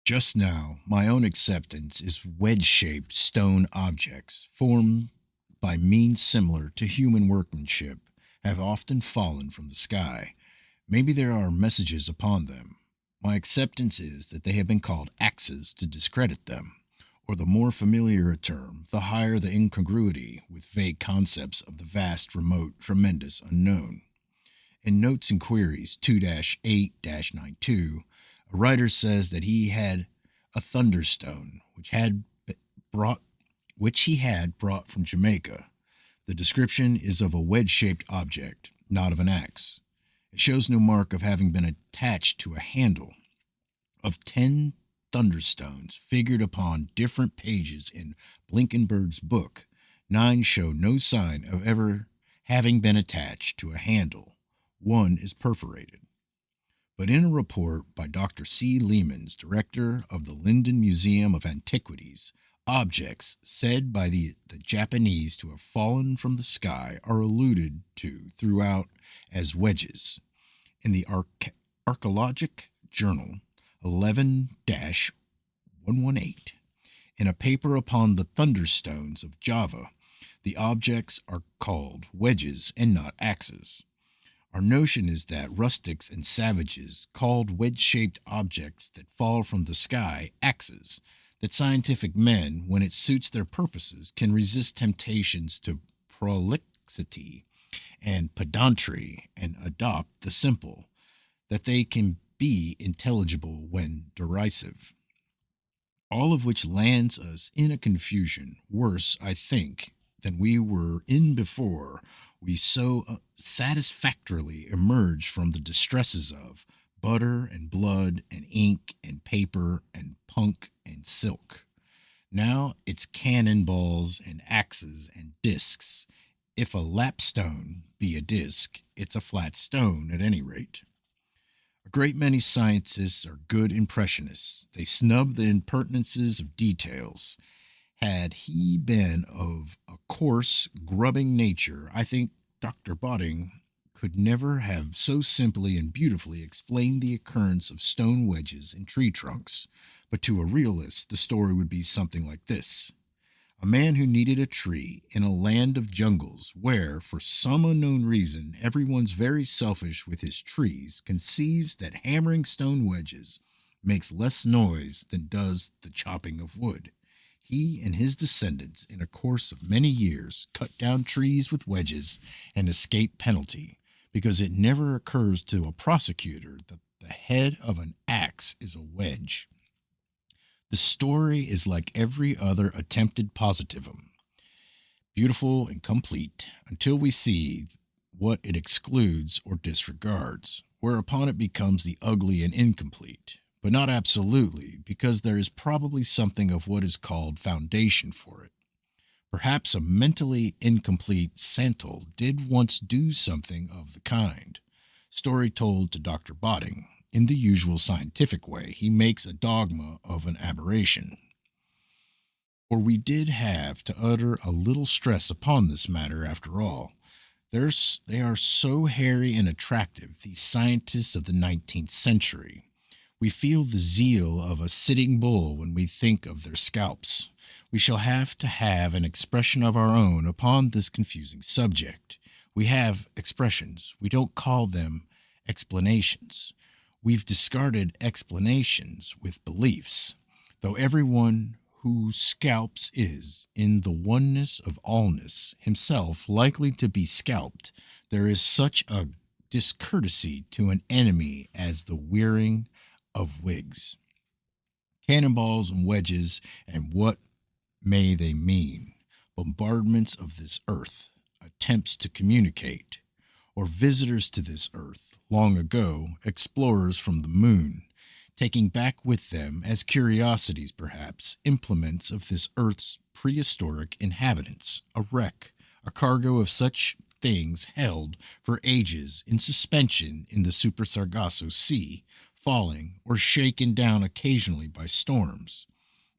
Just now, my own acceptance is wedge shaped stone objects formed by means similar to human workmanship have often fallen from the sky. Maybe there are messages upon them. My acceptance is that they have been called axes to discredit them, or the more familiar a term, the higher the incongruity with vague concepts of the vast, remote, tremendous unknown. In Notes and Queries 2-8 92, a writer says that he had a thunderstone brought which he had brought from Jamaica. The description is of a wedge-shaped object, not of an axe. It shows no mark of having been attached to a handle. Of 10 thunderstones figured upon different pages in Blinkenberg's book, 9 show no sign of ever having been attached to a handle. One is perforated. But in a report by Dr. C. Lehmans, director of the Linden Museum of Antiquities, objects said by the Japanese to have fallen from the sky are alluded to throughout as wedges. In the Archaeologic Journal 11 118, in a paper upon the thunderstones of Java, the objects are called wedges and not axes. Our notion is that rustics and savages called wedge-shaped objects that fall from the sky axes, that scientific men, when it suits their purposes, can resist temptations to prolixity and pedantry and adopt the simple, that they can be intelligible when derisive. All of which lands us in a confusion worse, I think, than we were in before we so satisfactorily emerged from the distresses of butter and blood and ink and paper and punk and silk. Now it's cannonballs and axes and discs. If a lapstone be a disc, it's a flat stone at any rate. A great many scientists are good impressionists. They snub the impertinences of details. Had he been of a coarse, grubbing nature, I think Dr. Botting could never have so simply and beautifully explained the occurrence of stone wedges in tree trunks. But to a realist, the story would be something like this. A man who needed a tree in a land of jungles where, for some unknown reason, everyone's very selfish with his trees, conceives that hammering stone wedges makes less noise than does the chopping of wood. He and his descendants, in a course of many years, cut down trees with wedges and escape penalty, because it never occurs to a prosecutor that the head of an axe is a wedge. The story is like every other attempted positivism, beautiful and complete, until we see what it excludes or disregards, whereupon it becomes the ugly and incomplete, but not absolutely, because there is probably something of what is called foundation for it. Perhaps a mentally incomplete Santal did once do something of the kind. Story told to Dr. Botting. In the usual scientific way, he makes a dogma of an aberration. For we did have to utter a little stress upon this matter after all. They are so hairy and attractive, these scientists of the 19th century. We feel the zeal of a sitting bull when we think of their scalps. We shall have to have an expression of our own upon this confusing subject. We have expressions. We don't call them explanations. We've discarded explanations with beliefs. Though everyone who scalps is, in the oneness of allness, himself likely to be scalped, there is such a discourtesy to an enemy as the wearing of wigs. Cannonballs and wedges, and what may they mean? Bombardments of this earth, attempts to communicate, or visitors to this earth, long ago, explorers from the moon, taking back with them, as curiosities perhaps, implements of this earth's prehistoric inhabitants, a wreck, a cargo of such things held for ages in suspension in the Super Sargasso Sea, falling or shaken down occasionally by storms.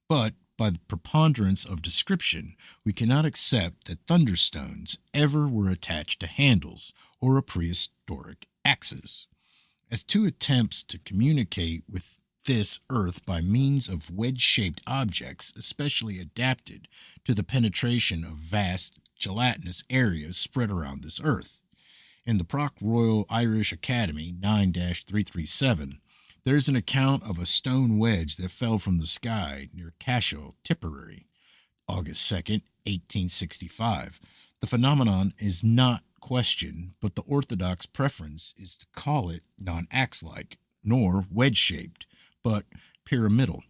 But by the preponderance of description, we cannot accept that thunderstones ever were attached to handles or a prehistoric axes. As two attempts to communicate with this Earth by means of wedge shaped objects, especially adapted to the penetration of vast gelatinous areas spread around this Earth. In the Proc Royal Irish Academy 9 337, there's an account of a stone wedge that fell from the sky near Cashel, Tipperary, August 2nd, 1865. The phenomenon is not questioned, but the orthodox preference is to call it non axe like, nor wedge shaped, but pyramidal.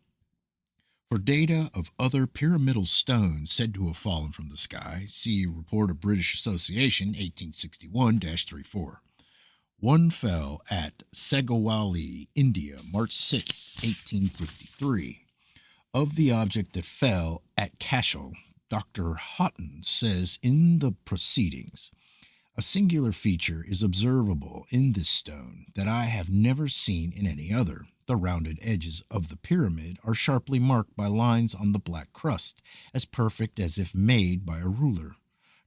For data of other pyramidal stones said to have fallen from the sky, see Report of British Association 1861 34. One fell at Segawali, India, March 6, 1853. Of the object that fell at Cashel, Dr. Houghton says in the proceedings, a singular feature is observable in this stone that I have never seen in any other. The rounded edges of the pyramid are sharply marked by lines on the black crust, as perfect as if made by a ruler.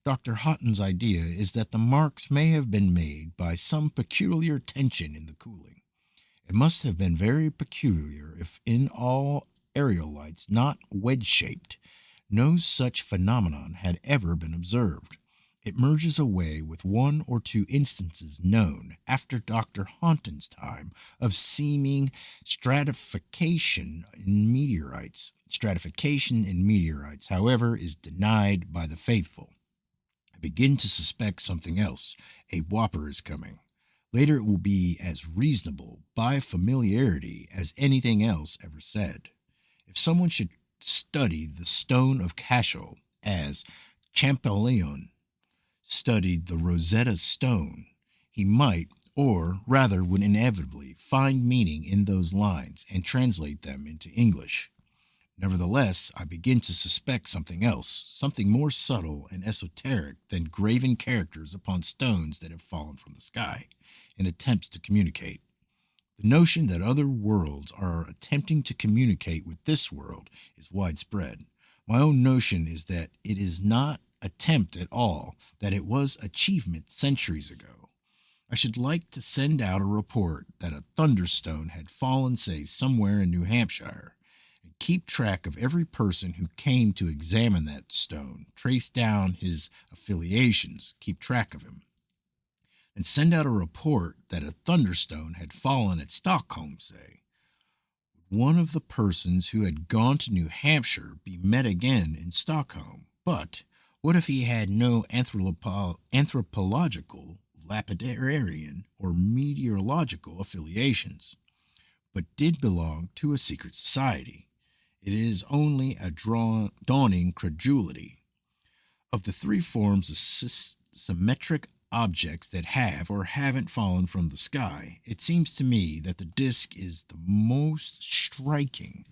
Dr. Houghton's idea is that the marks may have been made by some peculiar tension in the cooling. It must have been very peculiar if in all aerolites not wedge shaped, no such phenomenon had ever been observed. It merges away with one or two instances known, after Dr. Houghton's time, of seeming stratification in meteorites. Stratification in meteorites, however, is denied by the faithful. I begin to suspect something else. A whopper is coming. Later it will be as reasonable, by familiarity, as anything else ever said. If someone should study the stone of Cashel as Champollion studied the Rosetta Stone, he might, or rather would inevitably, find meaning in those lines and translate them into English. Nevertheless, I begin to suspect something else, something more subtle and esoteric than graven characters upon stones that have fallen from the sky, in attempts to communicate. The notion that other worlds are attempting to communicate with this world is widespread. My own notion is that it is not attempt at all, that it was achievement centuries ago. I should like to send out a report that a thunderstone had fallen, say, somewhere in New Hampshire, and keep track of every person who came to examine that stone, trace down his affiliations, keep track of him, and send out a report that a thunderstone had fallen at Stockholm, say. Would one of the persons who had gone to New Hampshire be met again in Stockholm? But what if he had no anthropological, lapidarian, or meteorological affiliations, but did belong to a secret society? It is only a dawning credulity. Of the three forms of symmetric objects that have or haven't fallen from the sky, it seems to me that the disk is the most striking.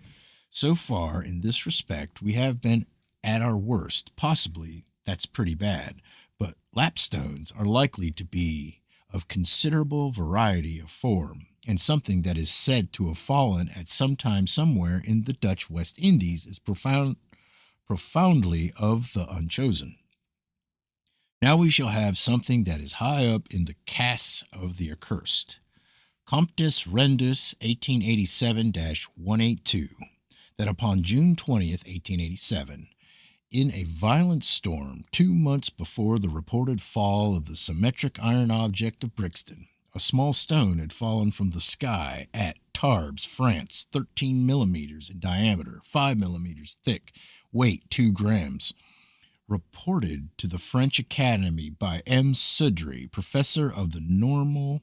So far, in this respect, we have been at our worst. Possibly that's pretty bad, but lapstones are likely to be of considerable variety of form, and something that is said to have fallen at some time somewhere in the Dutch West Indies is profoundly of the unchosen. Now we shall have something that is high up in the castes of the accursed. Comptes Rendus 1887-182, that upon June 20th, 1887, in a violent storm 2 months before the reported fall of the symmetric iron object of Brixton, a small stone had fallen from the sky at Tarbes, France, 13 millimeters in diameter, 5 millimeters thick, weight 2 grams. Reported to the French Academy by M. Sudry, professor of the Normal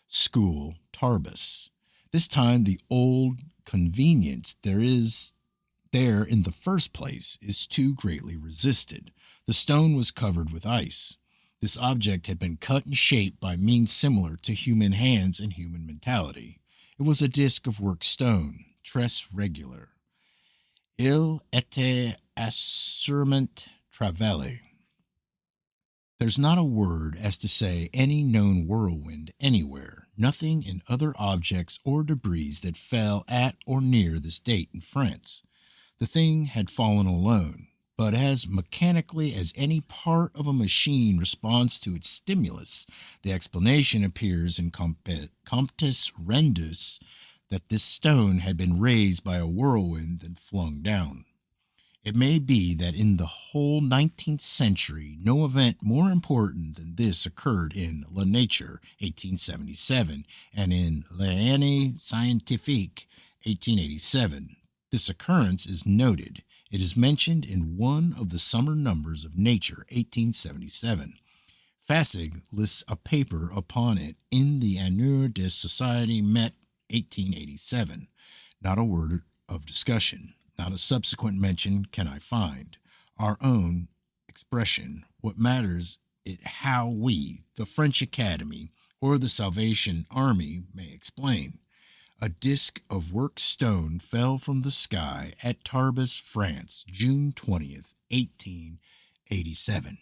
School, Tarbes. This time the old convenience there in the first place is too greatly resisted. The stone was covered with ice. This object had been cut and shaped by means similar to human hands and human mentality. It was a disk of worked stone, tres regular. Il était assurément travaillé. There's not a word as to say any known whirlwind anywhere, nothing in other objects or debris that fell at or near this date in France. The thing had fallen alone, but as mechanically as any part of a machine responds to its stimulus. The explanation appears in Comptes Rendus that this stone had been raised by a whirlwind and flung down. It may be that in the whole 19th century, no event more important than this occurred in La Nature, 1877, and in L'Année Scientifique, 1887. This occurrence is noted. It is mentioned in one of the summer numbers of Nature, 1877. Fassig lists a paper upon it in the Annure des Sociétés Met, 1887. Not a word of discussion. Not a subsequent mention can I find. Our own expression. What matters it how we, the French Academy, or the Salvation Army may explain. A disk of worked stone fell from the sky at Tarbes, France, June 20th, 1887.